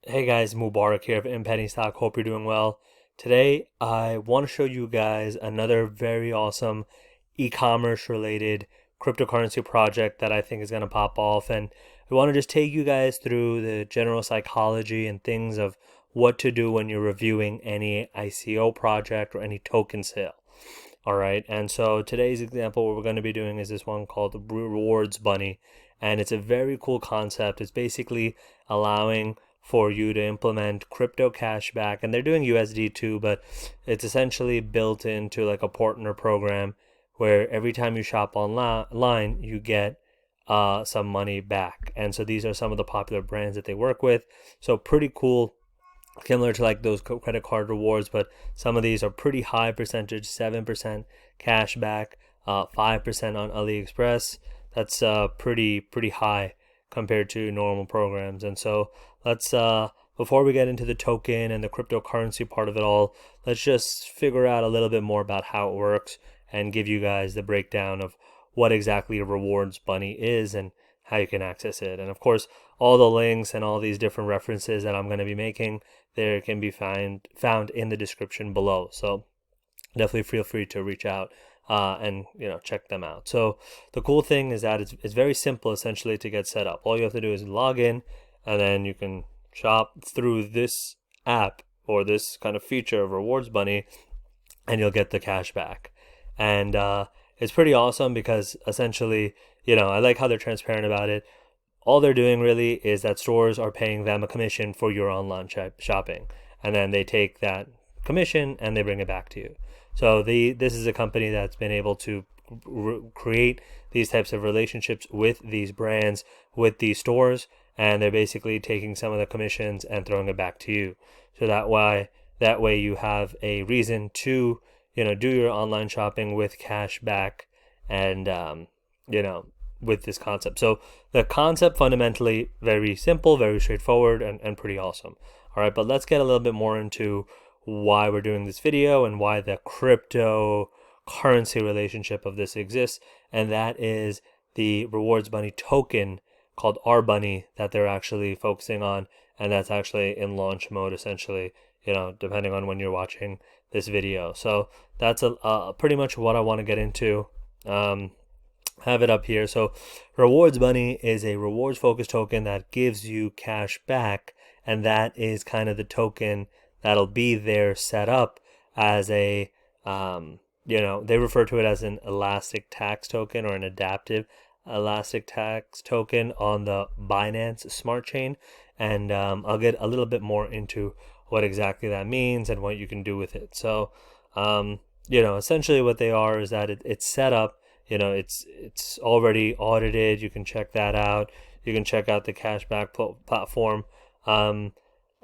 Hey guys, Mubarak here of Penny Stock. Hope you're doing well. Today, I want to show you guys another very awesome e-commerce related cryptocurrency project that I think is going to pop off. And I want to just take you guys through the general psychology and things of what to do when you're reviewing any ICO project or any token sale. All right. And so today's example, what we're going to be doing is this one called the Rewards Bunny. And it's a very cool concept. It's basically allowing for you to implement crypto cashback, and they're doing USD too, but it's essentially built into like a partner program where every time you shop online, you get some money back. And so these are some of the popular brands that they work with. So pretty cool, similar to like those credit card rewards, but some of these are pretty high percentage, 7% cash back, 5% on AliExpress. That's pretty high compared to normal programs. And so let's before we get into the token and the cryptocurrency part of it all, let's just figure out a little bit more about how it works and give you guys the breakdown of what exactly a rewards bunny is and how you can access it. And of course, all the links and all these different references that I'm going to be making there can be found in the description below. So definitely feel free to reach out and check them out. So the cool thing is that it's very simple essentially to get set up. All you have to do is log in, and then you can shop through this app or this kind of feature of Rewards Bunny, and you'll get the cash back. And it's pretty awesome because essentially, I like how they're transparent about it. All they're doing really is that stores are paying them a commission for your online shopping, and then they take that commission and they bring it back to you. So this is a company that's been able to create these types of relationships with these brands, with these stores, and they're basically taking some of the commissions and throwing it back to you. So that way you have a reason to do your online shopping with cash back, and with this concept. So the concept fundamentally very simple, very straightforward, and pretty awesome. All right, but let's get a little bit more into why we're doing this video and why the cryptocurrency relationship of this exists, and that is the Rewards Bunny token called RBunny that they're actually focusing on, and that's actually in launch mode essentially, depending on when you're watching this video. So that's pretty much what I want to get into. Have it up here. So Rewards Bunny is a rewards focused token that gives you cash back, and that is kind of the token that'll be there set up as a they refer to it as an elastic tax token or an adaptive elastic tax token on the Binance Smart Chain. And I'll get a little bit more into what exactly that means and what you can do with it. So essentially what they are is that it's set up. It's already audited. You can check that out. You can check out the cashback platform.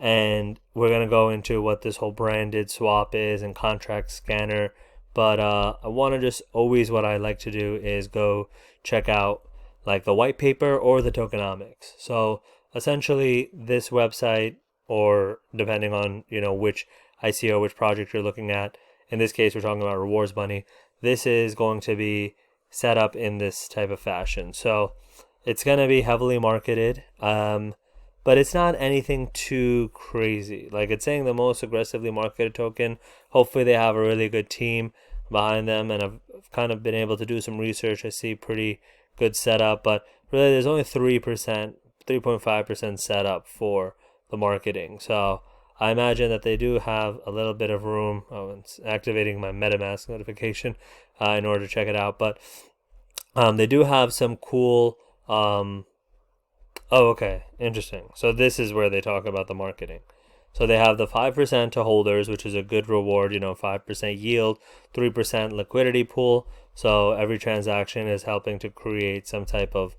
And we're going to go into what this whole branded swap is and contract scanner. But I want to just always, what I like to do is go check out like the white paper or the tokenomics. So essentially this website, or depending on, which ICO, which project you're looking at, in this case, we're talking about Rewards Bunny. This is going to be set up in this type of fashion. So it's going to be heavily marketed. But it's not anything too crazy. Like, it's saying the most aggressively marketed token. Hopefully they have a really good team behind them, and I've kind of been able to do some research. I see pretty good setup, but really there's only 3.5% setup for the marketing. So I imagine that they do have a little bit of room. Oh, it's activating my MetaMask notification in order to check it out. But they do have some cool... Oh, okay. Interesting. So this is where they talk about the marketing. So they have the 5% to holders, which is a good reward, 5% yield, 3% liquidity pool. So every transaction is helping to create some type of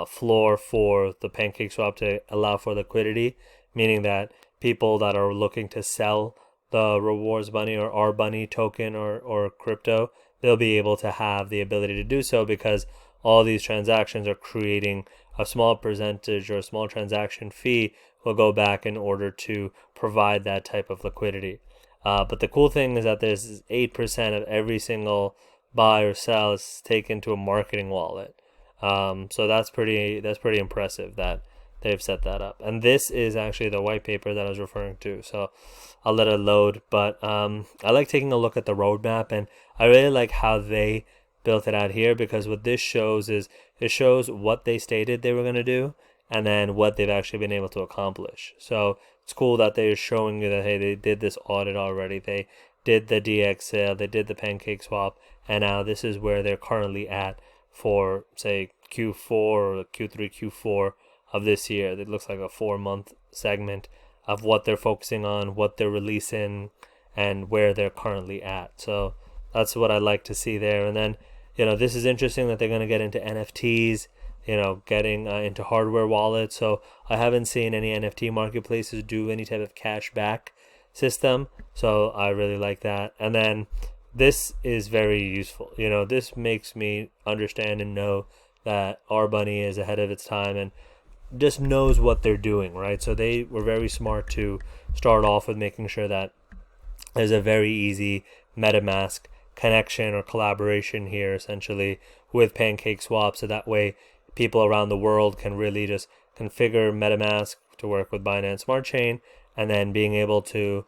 floor for the pancake swap to allow for liquidity, meaning that people that are looking to sell the Rewards Bunny or RBunny token or crypto, they'll be able to have the ability to do so because all these transactions are creating a small percentage or a small transaction fee will go back in order to provide that type of liquidity. But the cool thing is that there's 8% of every single buy or sell is taken to a marketing wallet. So that's pretty impressive that they've set that up. And this is actually the white paper that I was referring to. So I'll let it load. But I like taking a look at the roadmap, and I really like how they built it out here, because what this shows is it shows what they stated they were going to do and then what they've actually been able to accomplish. So it's cool that they're showing you that, hey, they did this audit already. They did the DX sale, they did the pancake swap, and now this is where they're currently at for, say, Q4 or Q3, Q4 of this year. It looks like a 4-month segment of what they're focusing on, what they're releasing, and where they're currently at. So that's what I like to see there. And then, this is interesting that they're going to get into NFTs, getting into hardware wallets. So I haven't seen any NFT marketplaces do any type of cash back system. So I really like that. And then this is very useful. This makes me understand and know that RBunny is ahead of its time and just knows what they're doing, right? So they were very smart to start off with making sure that there's a very easy MetaMask connection or collaboration here, essentially, with pancake swap. So that way people around the world can really just configure MetaMask to work with Binance Smart Chain, and then being able to,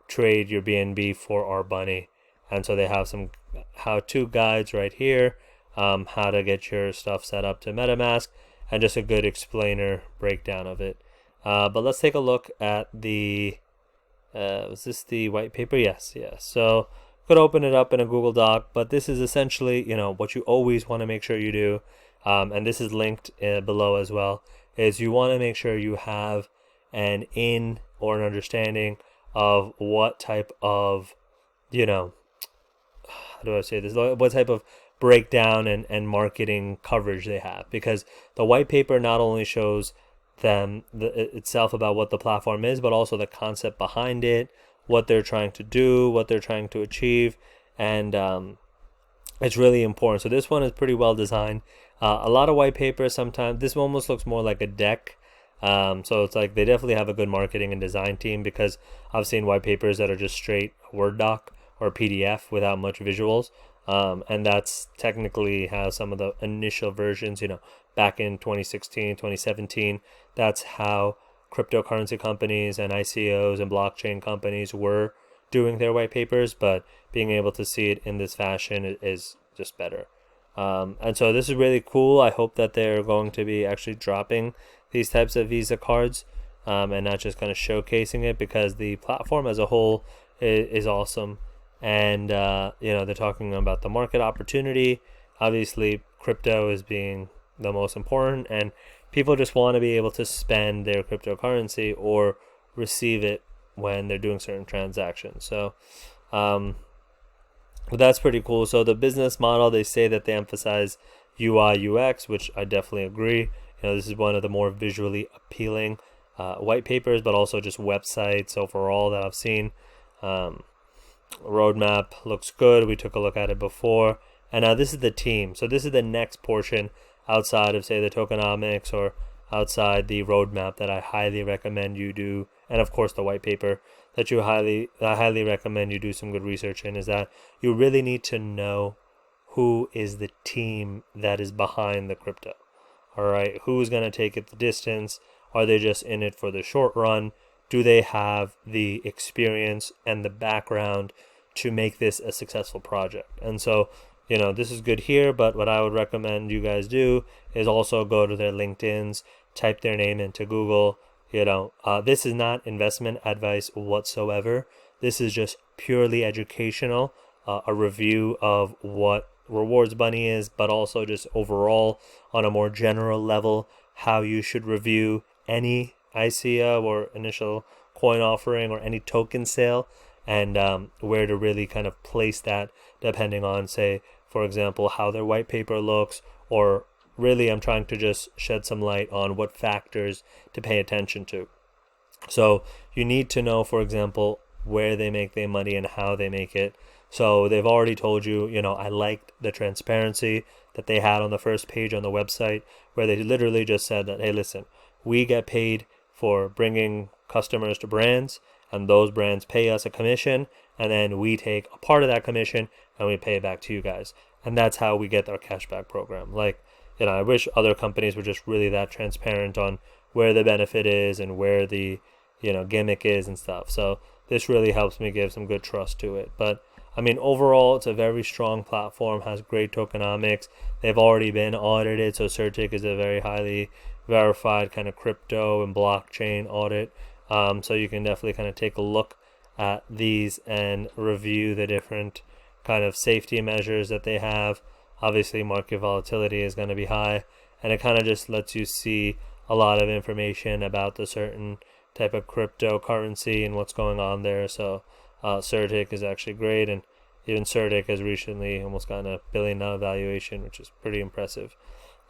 trade your BNB for RBunny. And so they have some how-to guides right here, how to get your stuff set up to MetaMask, and just a good explainer breakdown of it. But let's take a look at the, was this the white paper? Yes. So could open it up in a Google Doc, but this is essentially, what you always want to make sure you do, and this is linked below as well, is you want to make sure you have an or an understanding of what type of, how do I say this? What type of breakdown and marketing coverage they have, because the white paper not only shows them itself about what the platform is, but also the concept behind it, what they're trying to do, what they're trying to achieve, and it's really important. So this one is pretty well designed. A lot of white papers, sometimes this almost looks more like a deck. So it's like they definitely have a good marketing and design team, because I've seen white papers that are just straight Word doc or PDF without much visuals. And that's technically how some of the initial versions, back in 2016, 2017, that's how cryptocurrency companies and ICOs and blockchain companies were doing their white papers, but being able to see it in this fashion is just better. And so this is really cool. I hope that they're going to be actually dropping these types of Visa cards, and not just kind of showcasing it, because the platform as a whole is awesome. And, they're talking about the market opportunity. Obviously, crypto is being the most important, and people just want to be able to spend their cryptocurrency or receive it when they're doing certain transactions. So that's pretty cool. So the business model, they say that they emphasize UI, UX, which I definitely agree. This is one of the more visually appealing white papers, but also just websites overall that I've seen. Roadmap looks good. We took a look at it before. And now this is the team. So this is the next portion outside of, say, the tokenomics or outside the roadmap that I highly recommend you do. And of course, the white paper that I highly recommend you do some good research in, is that you really need to know who is the team that is behind the crypto. All right. Who's going to take it the distance? Are they just in it for the short run? Do they have the experience and the background to make this a successful project? And so, this is good here, but what I would recommend you guys do is also go to their LinkedIns, type their name into Google. This is not investment advice whatsoever. This is just purely educational, a review of what Rewards Bunny is, but also just overall on a more general level, how you should review any ICO or initial coin offering or any token sale, and where to really kind of place that depending on, say, for example, how their white paper looks, or really I'm trying to just shed some light on what factors to pay attention to. So you need to know, for example, where they make their money and how they make it. So they've already told you, I liked the transparency that they had on the first page on the website, where they literally just said that, hey, listen, we get paid for bringing customers to brands, and those brands pay us a commission, and then we take a part of that commission and we pay it back to you guys. And that's how we get our cashback program. I wish other companies were just really that transparent on where the benefit is and where the gimmick is and stuff. So this really helps me give some good trust to it. But I mean, overall, it's a very strong platform, has great tokenomics. They've already been audited, so Certic is a very highly verified kind of crypto and blockchain audit. So you can definitely kind of take a look at these and review the different kind of safety measures that they have. Obviously, market volatility is going to be high, and it kind of just lets you see a lot of information about the certain type of cryptocurrency and what's going on there. So Certic is actually great, and even Certic has recently almost gotten $1 billion valuation, which is pretty impressive.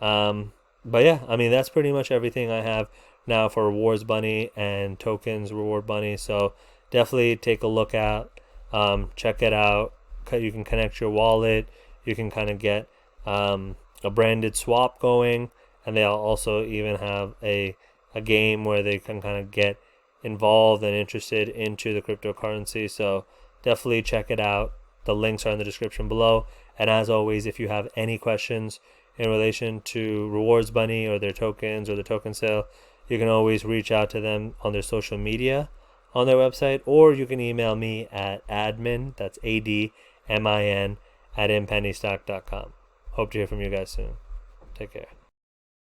But yeah, I mean, that's pretty much everything I have now for Rewards Bunny and Tokens Reward Bunny. So definitely take a look at, check it out. You can connect your wallet. You can kind of get a branded swap going, and they'll also even have a game where they can kind of get involved and interested into the cryptocurrency. So definitely check it out. The links are in the description below. And as always, if you have any questions in relation to Rewards Bunny or their tokens or the token sale, you can always reach out to them on their social media on their website, or you can email me at admin, that's ADMIN, at impennystock.com. Hope to hear from you guys soon. Take care.